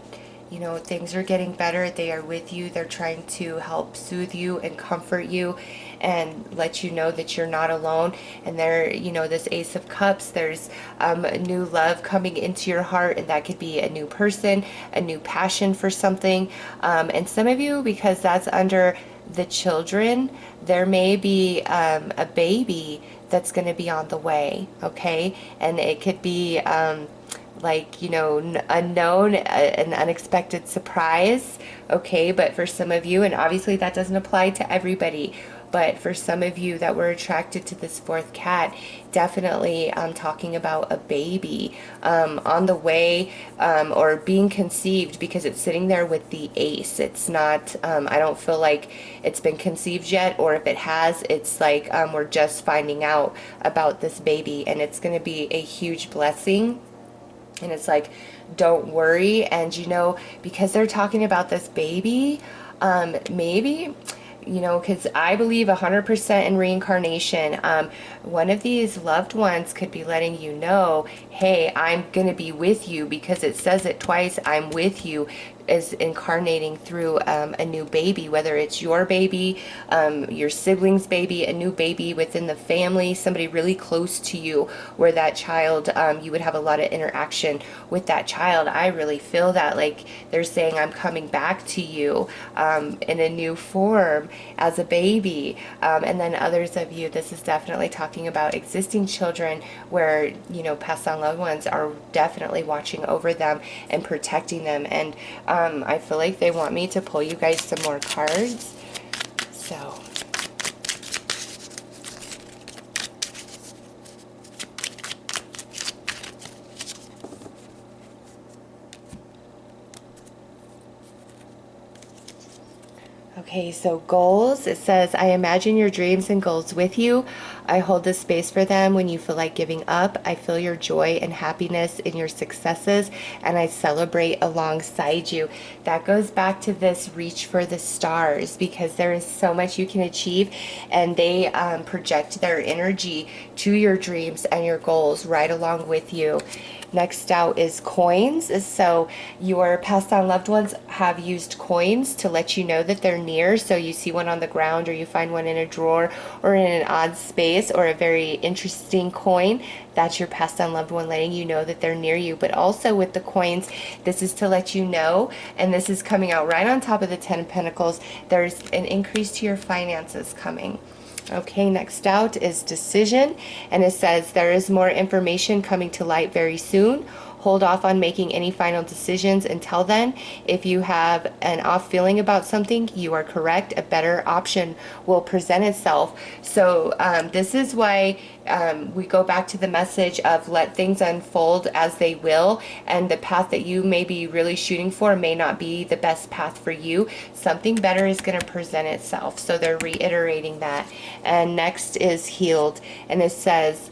you know, things are getting better. They are with you. They're trying to help soothe you and comfort you and let you know that you're not alone. And there, you know, this Ace of Cups, there's a new love coming into your heart, and that could be a new person, a new passion for something. And some of you, because that's under the children, there may be a baby that's going to be on the way, okay? And it could be like, you know, unknown, an unexpected surprise, okay? But for some of you, and obviously that doesn't apply to everybody, but for some of you that were attracted to this fourth cat, definitely I'm talking about a baby on the way, or being conceived, because it's sitting there with the ace. It's not, I don't feel like it's been conceived yet, or if it has, it's like we're just finding out about this baby, and it's going to be a huge blessing. And it's like, don't worry. And you know, because they're talking about this baby, maybe, you know, because I believe 100% in reincarnation. One of these loved ones could be letting you know, hey, I'm going to be with you, because it says it twice, I'm with you, is incarnating through a new baby, whether it's your baby, your sibling's baby, a new baby within the family, somebody really close to you, where that child, you would have a lot of interaction with that child. I really feel that, like they're saying, I'm coming back to you in a new form as a baby. And then others of you, this is definitely talking about existing children, where, you know, passed on loved ones are definitely watching over them and protecting them. And I feel like they want me to pull you guys some more cards. So okay, so goals, it says, I imagine your dreams and goals with you. I hold the space for them when you feel like giving up. I feel your joy and happiness in your successes, and I celebrate alongside you. That goes back to this reach for the stars, because there is so much you can achieve, and they project their energy to your dreams and your goals right along with you. Next out is coins. So your passed on loved ones have used coins to let you know that they're near. So you see one on the ground, or you find one in a drawer, or in an odd space, or a very interesting coin. That's your passed on loved one letting you know that they're near you. But also with the coins, this is to let you know, and this is coming out right on top of the Ten of Pentacles, there's an increase to your finances coming. Okay, next out is decision, and it says there is more information coming to light very soon. Hold off on making any final decisions until then. If you have an off feeling about something, you are correct. A better option will present itself. So this is why we go back to the message of let things unfold as they will, and the path that you may be really shooting for may not be the best path for you. Something better is going to present itself. So they're reiterating that. And next is healed, and it says,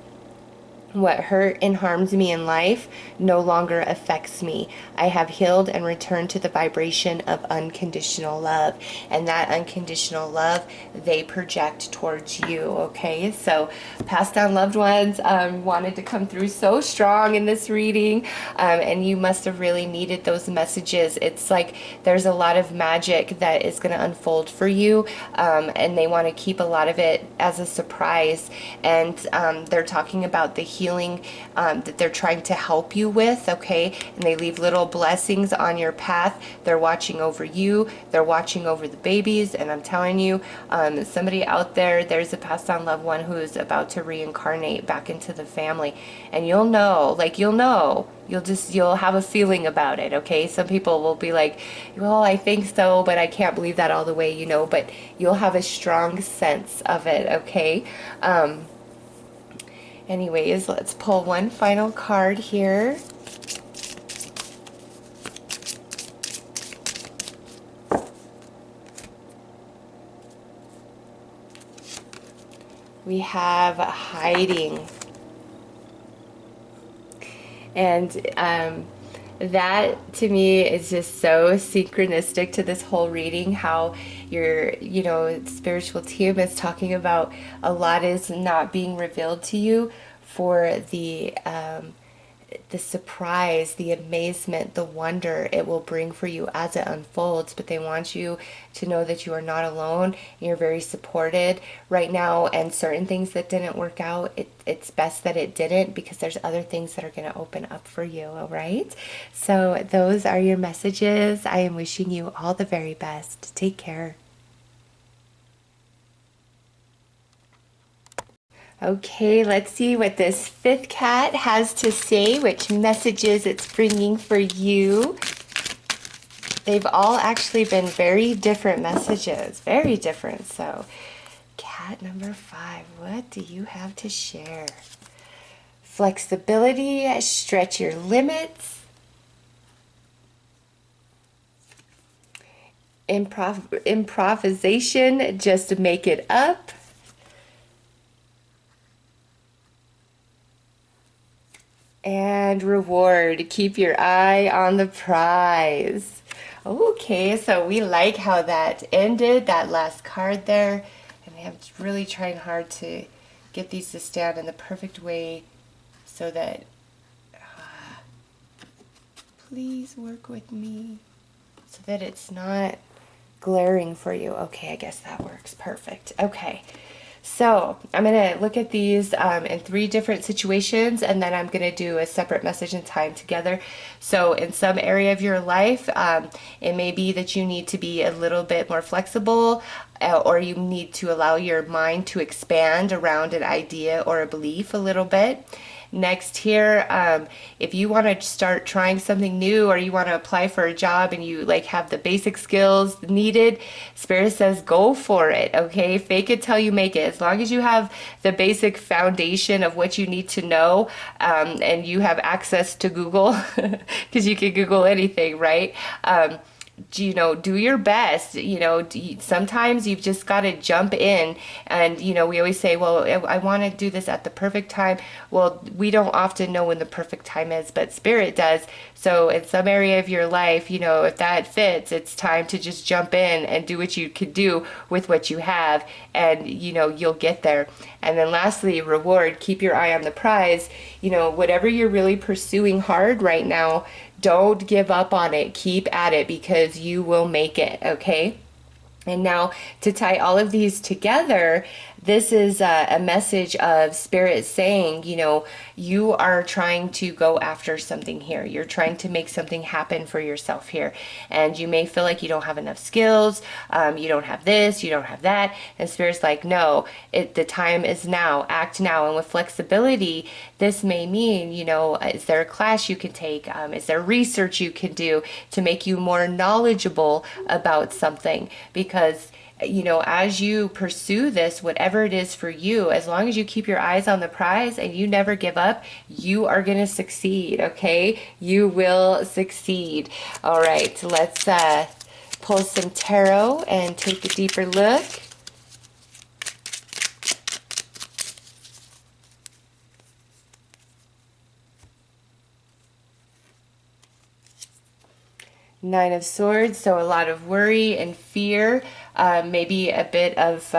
what hurt and harms me in life no longer affects me. I have healed and returned to the vibration of unconditional love. And that unconditional love, they project towards you, okay? So passed on loved ones wanted to come through so strong in this reading, and you must have really needed those messages. It's like there's a lot of magic that is going to unfold for you, and they want to keep a lot of it as a surprise. And they're talking about the healing that they're trying to help you with, okay? And they leave little blessings on your path. They're watching over you. They're watching over the babies. And I'm telling you, somebody out there, there's a passed on loved one who's about to reincarnate back into the family. And you'll know, like you'll know. You'll have a feeling about it, okay? Some people will be like, well, I think so, but I can't believe that all the way, you know, but you'll have a strong sense of it, okay? Anyways, let's pull one final card here. We have hiding. And that to me is just so synchronistic to this whole reading, how your, you know, spiritual team is talking about a lot is not being revealed to you for the surprise, the amazement, the wonder it will bring for you as it unfolds. But they want you to know that you are not alone. You're very supported right now, and certain things that didn't work out, it's best that it didn't, because there's other things that are going to open up for you, all right? So those are your messages. I am wishing you all the very best. Take care. Okay, let's see what this fifth cat has to say, which messages it's bringing for you. They've all actually been very different messages, very different. So, cat number 5, what do you have to share? Flexibility, stretch your limits. Improvisation, just make it up. And reward, keep your eye on the prize. Okay, so we like how that ended, that last card there. And I'm really trying hard to get these to stand in the perfect way so that, please work with me, so that it's not glaring for you. Okay, I guess that works. Perfect. Okay. So I'm going to look at these in 3 different situations, and then I'm going to do a separate message and time together. So in some area of your life, it may be that you need to be a little bit more flexible, or you need to allow your mind to expand around an idea or a belief a little bit. Next here, if you want to start trying something new, or you want to apply for a job and you like have the basic skills needed, Spirit says go for it, okay? Fake it till you make it. As long as you have the basic foundation of what you need to know, and you have access to Google, because you can Google anything, right? You know, do your best. You know, sometimes you've just got to jump in. And, you know, we always say, well, I want to do this at the perfect time. Well, we don't often know when the perfect time is, but Spirit does. So in some area of your life, you know, if that fits, it's time to just jump in and do what you could do with what you have. And, you know, you'll get there. And then lastly, reward, keep your eye on the prize. You know, whatever you're really pursuing hard right now, don't give up on it. Keep at it, because you will make it, okay? And now to tie all of these together, this is a message of Spirit saying, you know, you are trying to go after something here. You're trying to make something happen for yourself here. And you may feel like you don't have enough skills, you don't have this, you don't have that. And Spirit's like, no, the time is now, act now. And with flexibility, this may mean, you know, is there a class you can take? Is there research you can do to make you more knowledgeable about something? Because you know, as you pursue this, whatever it is for you, as long as you keep your eyes on the prize and you never give up, you are going to succeed, okay? You will succeed. All right, let's pull some tarot and take a deeper look. Nine of Swords, so a lot of worry and fear, maybe a bit of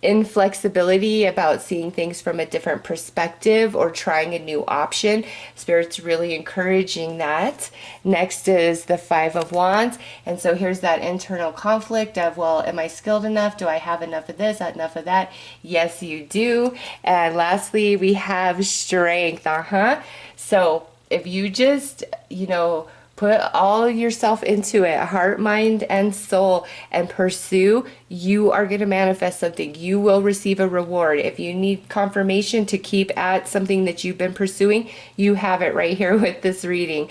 inflexibility about seeing things from a different perspective or trying a new option. Spirit's really encouraging that. Next is the Five of Wands, and so here's that internal conflict of, well, am I skilled enough? Do I have enough of this, enough of that? Yes, you do. And lastly, we have Strength. So if you just, you know, put all yourself into it, heart, mind, and soul, and pursue, you are going to manifest something. You will receive a reward. If you need confirmation to keep at something that you've been pursuing, you have it right here with this reading.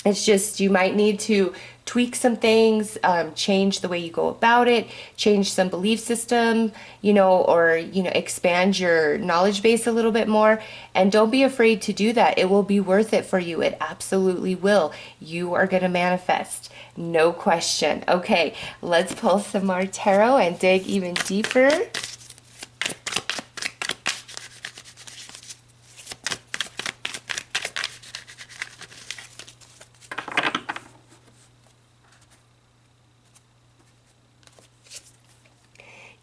It's just you might need to tweak some things, change the way you go about it, change some belief system, you know, or, you know, expand your knowledge base a little bit more. And don't be afraid to do that. It will be worth it for you. It absolutely will. You are going to manifest. No question. Okay, let's pull some more tarot and dig even deeper.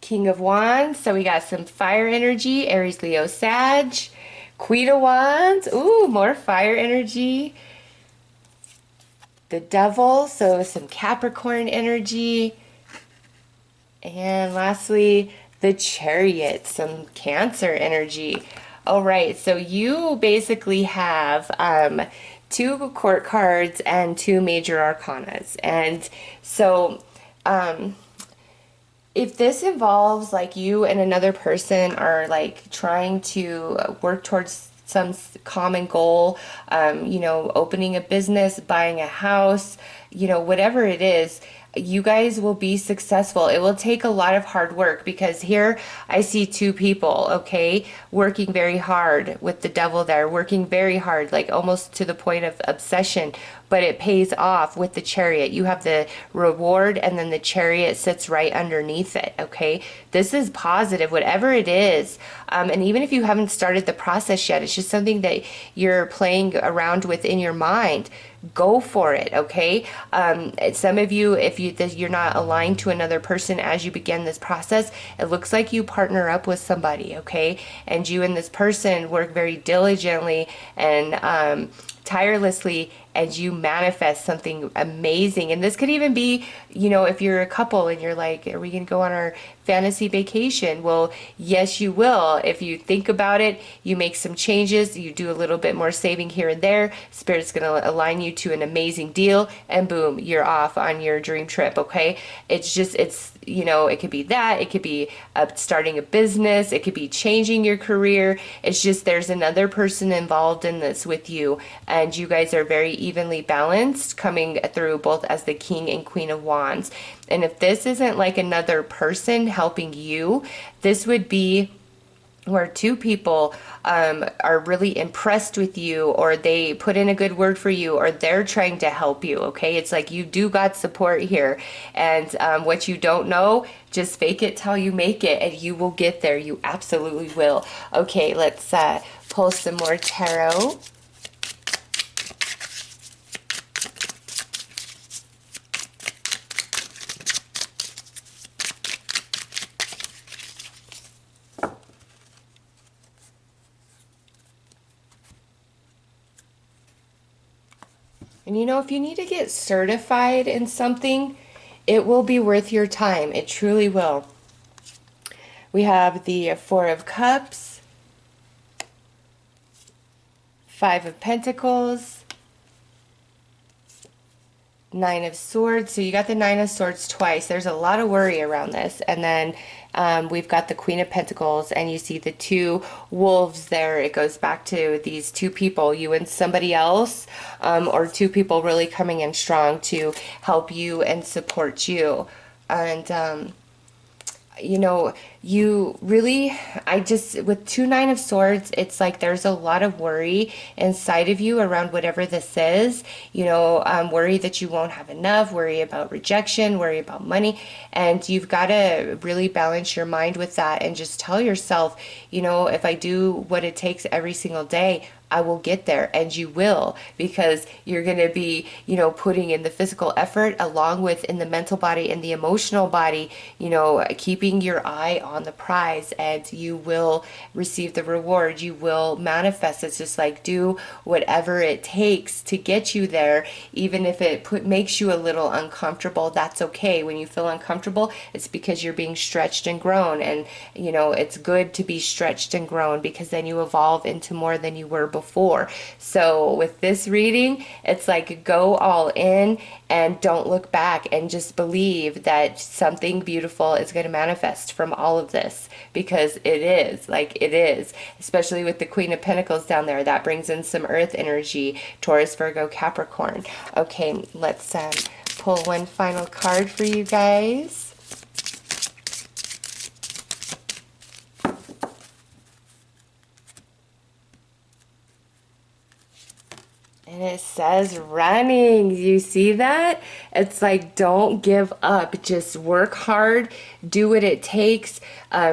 King of Wands, so we got some fire energy, Aries, Leo, Sag. Queen of Wands, ooh, more fire energy. The Devil, so some Capricorn energy. And lastly, the Chariot, some Cancer energy. All right, so you basically have two court cards and two major arcanas. And so if this involves like you and another person are like trying to work towards some common goal, you know, opening a business, buying a house, you know, whatever it is, you guys will be successful. It will take a lot of hard work because here I see two people, okay, working very hard with the Devil there, working very hard, like almost to the point of obsession, but it pays off with the Chariot. You have the reward and then the Chariot sits right underneath it, okay? This is positive, whatever it is. And even if you haven't started the process yet, it's just something that you're playing around with in your mind. Go for it, okay? Some of you, if you're not aligned to another person as you begin this process, it looks like you partner up with somebody, okay? And you and this person work very diligently and tirelessly, and you manifest something amazing. And this could even be, you know, if you're a couple and you're like, are we gonna go on our fantasy vacation? Well, yes, you will. If you think about it, you make some changes, you do a little bit more saving here and there, Spirit's gonna align you to an amazing deal, and boom, you're off on your dream trip, okay? It's you know, it could be that, it could be starting a business, it could be changing your career. It's just there's another person involved in this with you, and you guys are very evenly balanced, coming through both as the King and Queen of Wands. And if this isn't like another person helping you, this would be where two people are really impressed with you, or they put in a good word for you, or they're trying to help you, okay? It's like you do got support here. And what you don't know, just fake it till you make it, and you will get there. You absolutely will. Okay, let's pull some more tarot. And you know, if you need to get certified in something, it will be worth your time. It truly will. We have the Four of Cups, Five of Pentacles, Nine of Swords. So you got the Nine of Swords twice. There's a lot of worry around this. And then we've got the Queen of Pentacles, and you see the two wolves there. It goes back to these two people, you and somebody else, or two people really coming in strong to help you and support you. And you know, you really, with two Nine of Swords, it's like there's a lot of worry inside of you around whatever this is, worry that you won't have enough, worry about rejection, worry about money. And you've got to really balance your mind with that and just tell yourself, if I do what it takes every single day, I will get there. And you will, because you're going to be, putting in the physical effort along with in the mental body and the emotional body, keeping your eye on the prize, and you will receive the reward. You will manifest. It's just like, do whatever it takes to get you there, even if it makes you a little uncomfortable. That's okay. When you feel uncomfortable, it's because you're being stretched and grown. And it's good to be stretched and grown, because then you evolve into more than you were before. So with this reading, it's like, go all in and don't look back, and just believe that something beautiful is going to manifest from all of this, because it is, especially with the Queen of Pentacles down there. That brings in some earth energy, Taurus, Virgo, Capricorn. Okay, let's pull one final card for you guys. And it says running. You see that? It's like, don't give up. Just work hard. Do what it takes.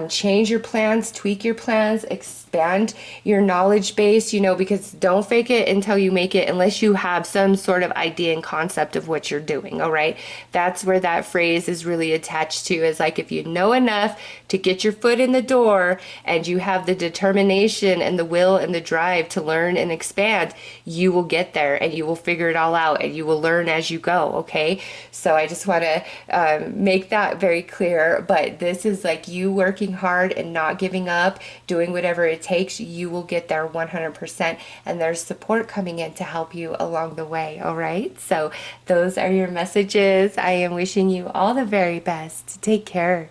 Change your plans. Tweak your plans. Expand your knowledge base, because don't fake it until you make it, unless you have some sort of idea and concept of what you're doing, all right? That's where that phrase is really attached to, is like, if you know enough to get your foot in the door, and you have the determination and the will and the drive to learn and expand, you will get there, and you will figure it all out, and you will learn as you go, okay? So I just want to make that very clear. But this is like you working hard and not giving up, doing whatever it takes. You will get there 100%, and there's support coming in to help you along the way, all right? So those are your messages. I am wishing you all the very best. Take care.